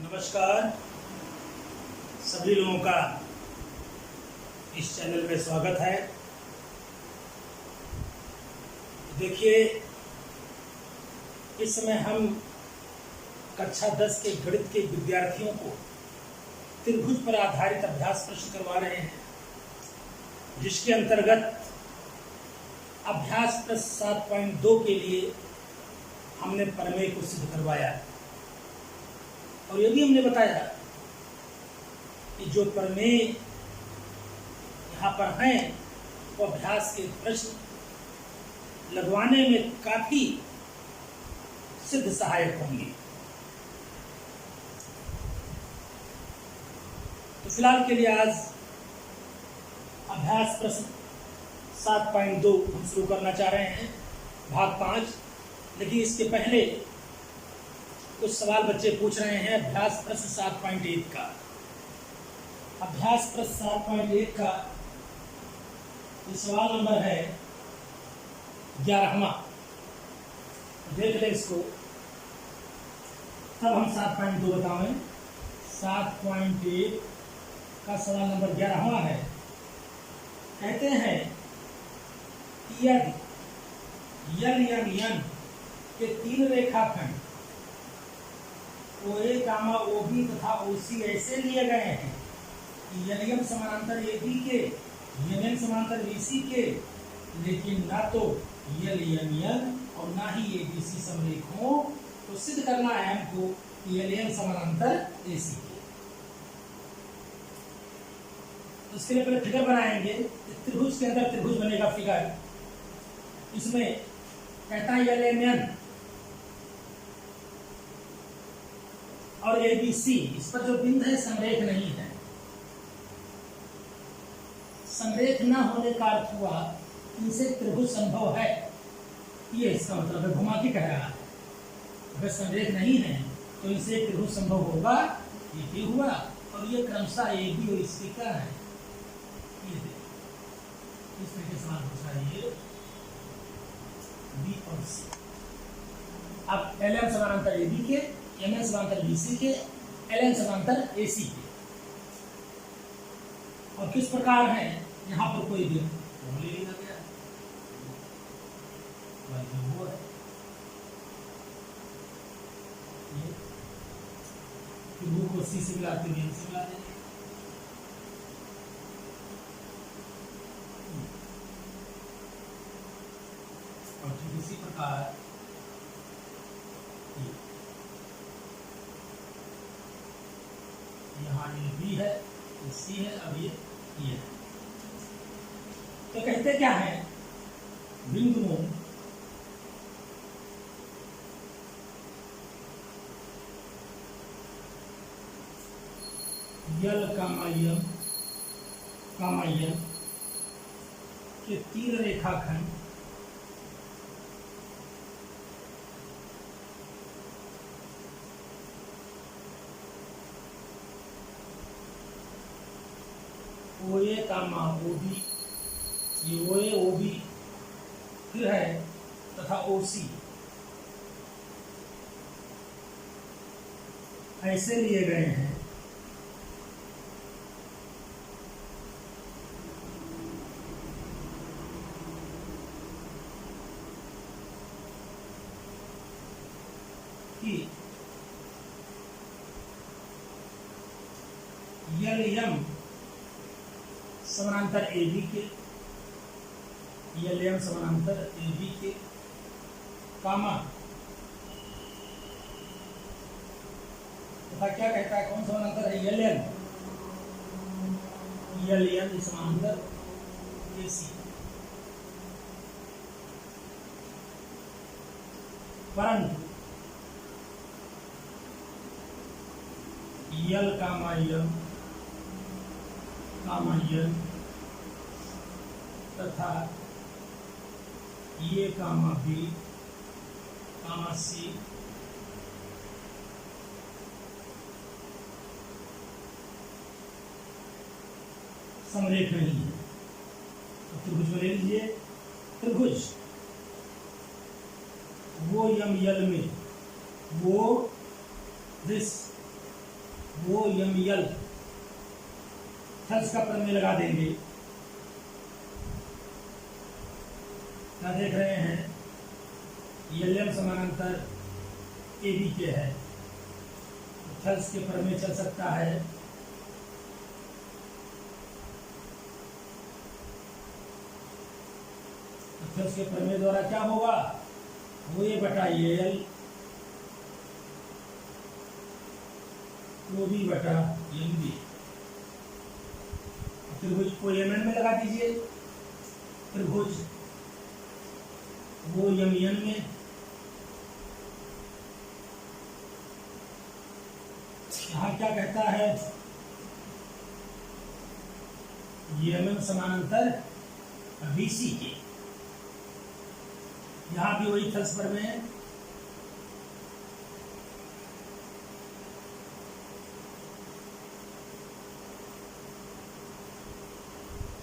नमस्कार, सभी लोगों का इस चैनल में स्वागत है। देखिए, इस समय हम कक्षा 10 के गणित के विद्यार्थियों को त्रिभुज पर आधारित अभ्यास प्रश्न करवा रहे हैं, जिसके अंतर्गत अभ्यास प्रश्न 7.2 के लिए हमने प्रमेय को सिद्ध करवाया और ये भी हमने बताया कि जो प्रमेय यहाँ पर हैं वो अभ्यास के प्रश्न लगवाने में काफी सिद्ध सहायक होंगे। तो फिलहाल के लिए आज अभ्यास प्रश्न 7.2 हम शुरू करना चाह रहे हैं, भाग 5। लेकिन इसके पहले कुछ सवाल बच्चे पूछ रहे हैं अभ्यास प्रश्न 7.1 का। अभ्यास प्रश्न 7.1 का सवाल नंबर है 11वां। देख ले इसको, तब हम 7.2 बताएं। 7.1 का सवाल नंबर 11वां है। कहते हैं कि यदि यल एम एन के 3 रेखाखंड OA, OB तथा OC ऐसे लिए गए हैं कि LM समानांतर AB के, MN समानांतर BC के, लेकिन ना तो LMN और ना ही ABC समरेख हो, तो सिद्ध करना है हमको कि LM समानांतर AC के। इसके लिए पहले फिगर बनाएंगे। त्रिभुज के अंदर त्रिभुज बनेगा फिगर। इसमें कहता है LMN और ABC, इस पर जो बिंदु है समरेख नहीं है। समरेख न होने का अर्थ हुआ इनसे त्रिभुज संभव है, ये इसका मतलब है। घुमा के कह रहा है अगर समरेख नहीं है तो इनसे त्रिभुज संभव होगा, ये हुआ। और ये क्रमशः AB और इसकी क्या है, ये इस तरह के सवाल पूछा है, ये B और C। अब LM समानांतर AB के, MN समांतर BC के, LN समांतर AC के। और किस प्रकार है, यहाँ पर कोई भी ले लिया गया, वो है ये को C से मिलाते हैं, से मिला देंगे। और ठीक इसी प्रकार यहाँ ये B है, ये C है, अब ये है। तो कहते क्या है, बिंदुओं यल कामा यल के 3 रेखाखंड OA, OB, ये OA, OB फिर है तथा OC ऐसे लिए गए हैं कि LM समानांतर AB के, LM समानांतर AB के, कामा तथा क्या कहता है, कौन समानांतर है, LN समानांतर AC। परंतु यल कामा यल तथा ये कामा B कामा C समरेख नहीं है। तो त्रिभुज में ले लीजिए, त्रिभुज वो यम यल में वो दिस वो यम यल थल्स का प्रमेय लगा देंगे। क्या देख रहे हैं, यल एम समानांतर ए बी के है, थल्स के प्रमेय चल सकता है। थल्स के प्रमेय द्वारा क्या होगा, वो ए बटा यल वो बी बटा एम बी। त्रिभुज को एम एन में लगा दीजिए, त्रिभुज वो एम एन में, यहाँ क्या कहता है, एम एम समानांतर बीसी के, यहाँ भी वही थल्स पर में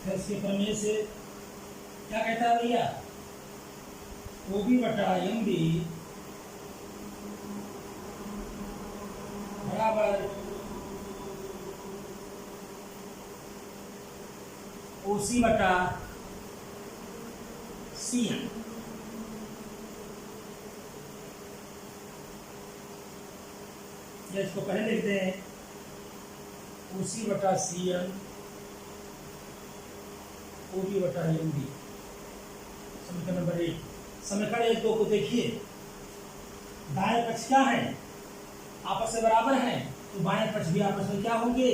थल्स के प्रमेय से क्या कहता है भैया, ओ बी बटा एम बी बराबर ओ सी बटा सी एन। इसको पहले लिखते हैं, ओ सी बटा सी एन ओ बी बटा एम बी। समीकरण नंबर 1। समीकरण 1-2 को देखिए, दाएं पक्ष क्या है, आपस में बराबर हैं, तो बाएं पक्ष भी आपस में क्या होंगे,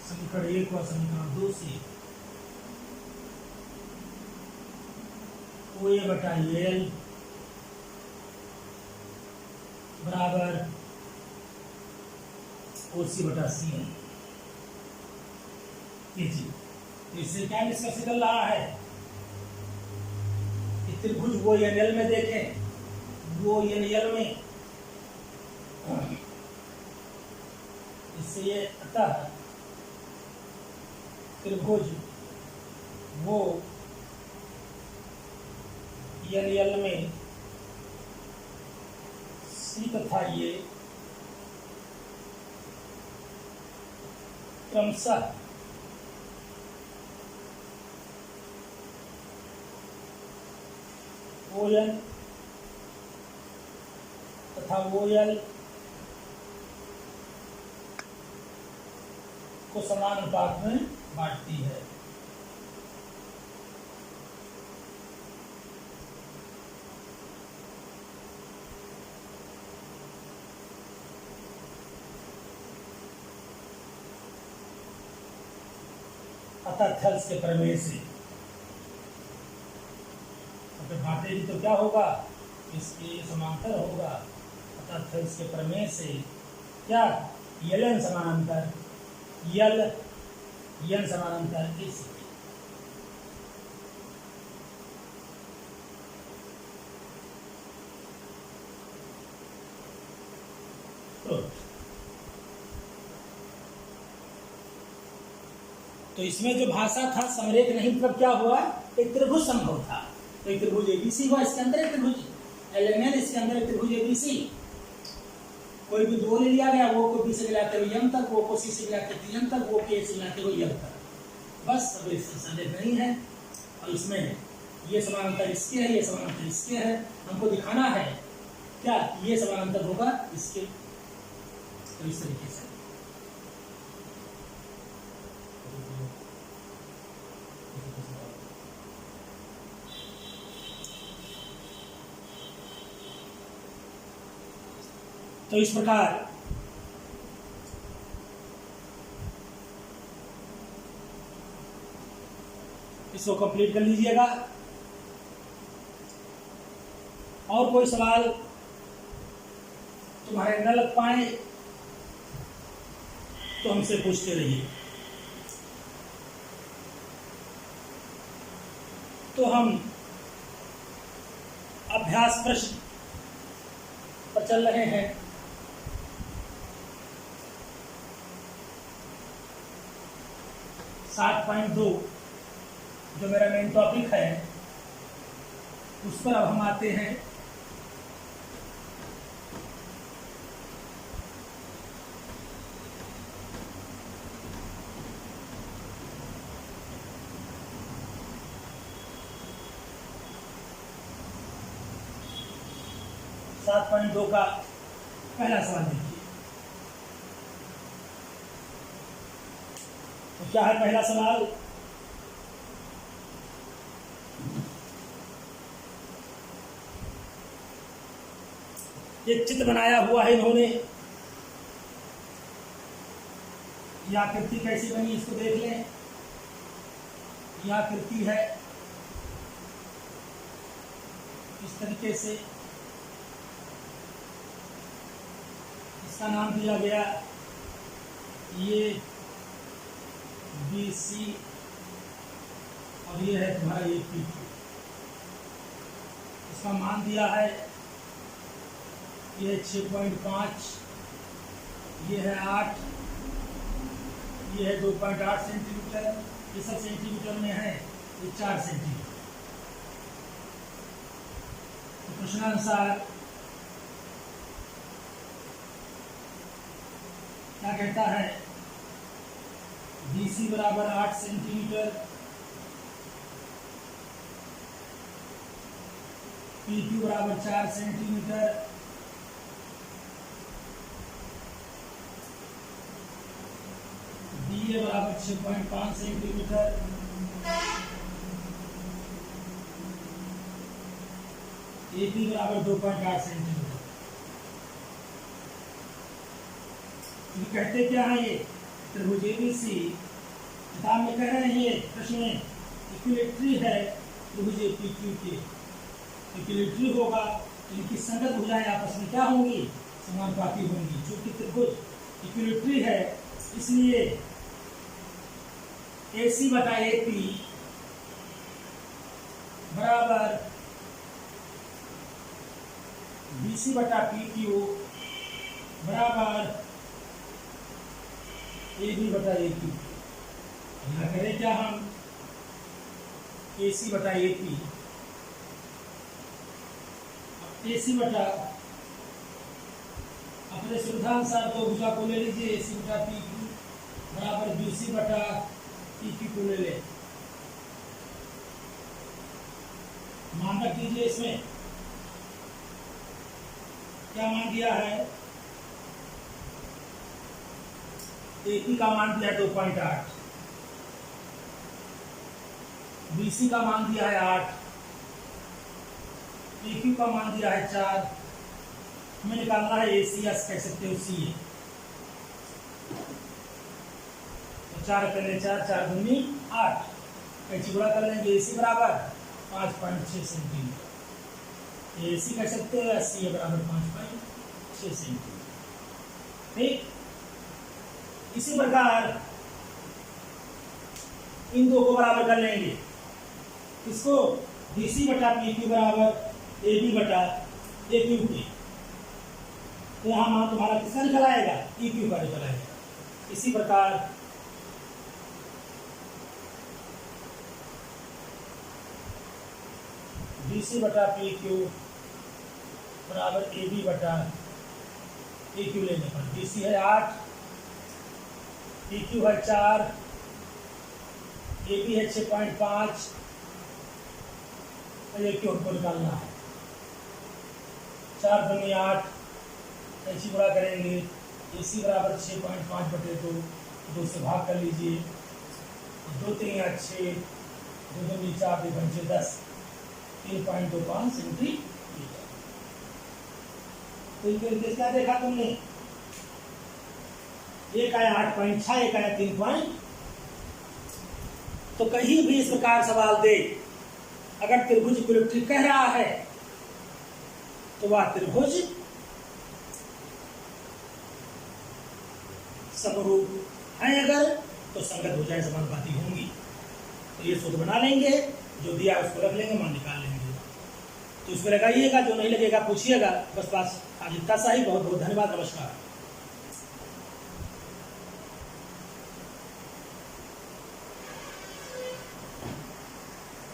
समीकरण 1 और समीकरण 2 से ओ ए बटा एल बराबर ओ सी बटा सी एन। इससे क्या निष्कर्ष निकल रहा है कि त्रिभुज वो एन एल में देखें, वो एन एल में, इससे ये अतः त्रिभुज वो एन एल में सी तथा ये क्रमशः ओएल तथा ओएल को समान अनुपात में बांटती है। अतः थल्स के प्रमेय से बांटेगी तो क्या होगा, इसके समांतर होगा। अतः थल्स के प्रमेय से क्या, यल एन समानांतर यल एन समानांतर इस। तो इसमें जो भाषा था समरेख नहीं, मतलब क्या हुआ, एक त्रिभुज संभव था। तो एक त्रिभुज एबीसी हुआ, इसके अंदर एक त्रिभुज एलएनएल, इसके अंदर एक त्रिभुज एबीसी। कोई भी दो ले लिया गया, वो को बी से मिलाते हुए एम तक, वो को सी से मिलाते हुए एम तक, वो के से मिलाते हुए एम तक, बस। अब इससे संदेह नहीं है। और इसमें ये समानांतर इसके है, ये समानांतर इसके है, हमको दिखाना है क्या, ये समानांतर होगा इसके। तो इस तरीके से तो इस प्रकार इसको कंप्लीट कर लीजिएगा। और कोई सवाल तुम्हारे न लग पाए तो हमसे पूछते रहिए। तो हम अभ्यास प्रश्न पर चल रहे हैं। सात 7.2 जो मेरा मेन टॉपिक है, उस पर अब हम आते हैं। 7.2 का पहला सवाल देखिए। तो क्या है पहला सवाल? एक चित्र बनाया हुआ है इन्होंने, यह आकृति कैसी बनी इसको देख लें। यह आकृति है इस तरीके से, इसका नाम दिया गया ये BC और ये है तुम्हारा ये PQ। इसका मान दिया है ये 6.5, ये है 8, ये है 2.8 सेंटीमीटर, ये सब सेंटीमीटर में है, ये 4 सेंटीमीटर। तो प्रश्नानुसार क्या कहता है? BC बराबर 8 सेंटीमीटर, PQ बराबर 4 सेंटीमीटर, DA बराबर 6.5 सेंटीमीटर, AP बराबर 2.8 सेंटीमीटर। ये कहते क्या है? ये त्रिभुज ABC किताब में कह रहे हैं, ये प्रश्न में इक्विलेटरी है त्रिभुज PQ के। इक्विलेटरी होगा, इनकी संगत भुजाएं आपस में क्या होंगी? समानुपाती होंगी। चूंकि त्रिभुज इक्विलेटरी है इसलिए AC बटा AP बराबर BC बटा PQ बराबर AB बटा AQ। यहाँ करें क्या हम? AC बटा AP, AC बटा अपने सुविधानुसार दो भुजा को ले लीजिए। AC बटा PQ बराबर BC बटा PQ को ले ले। मान रख दीजिए इसमें क्या मान दिया है? AP का मान दिया है 2.8, BC का मान दिया है 8, PQ का मान दिया है 4। हमें निकालना है AC, या कह सकते हो CA। तो 4 पहले 4, 4 दूनी 8, कैंची गुणा कर लेंगे। AC बराबर 5.6 सेंटीमीटर, AC कह सकते हो, या CA बराबर 5.6 सेंटीमीटर। ठीक, इसी प्रकार इन दो को बराबर कर लेंगे। इसको BC बटा PQ बराबर AB बटा AQ के। तो यहाँ मान तुम्हारा किसका निकल आएगा? EQ का निकल आएगा। इसी प्रकार BC बटा PQ बराबर AB बटा AQ लेने पर BC है 8, PQ है 4, AB है 6.5, AQ हमको निकालना है। 4 दूनी 8, ऐसी गुणा करेंगे। AC बराबर 6.5 बटे 2, 2 से भाग कर लीजिए। 2 3 6, 2 दूनी 4, 2 पंचे 10, 3.25 सेंटीमीटर। तो इनके क्या देखा तुमने? एक आया 8.6, एक आया 3. तो कहीं भी इस प्रकार सवाल दे, अगर त्रिभुज इक्विलेटरी कह रहा है तो वह त्रिभुज समरूप है, अगर तो संगत भुजाएं समानुपाती होंगी। तो ये सूत्र बना लेंगे, जो दिया उसको रख लेंगे, मान निकाल लेंगे। तो इसमें लगाइएगा, जो नहीं लगेगा पूछिएगा। बस आज इतना सा ही। बहुत बहुत धन्यवाद, नमस्कार।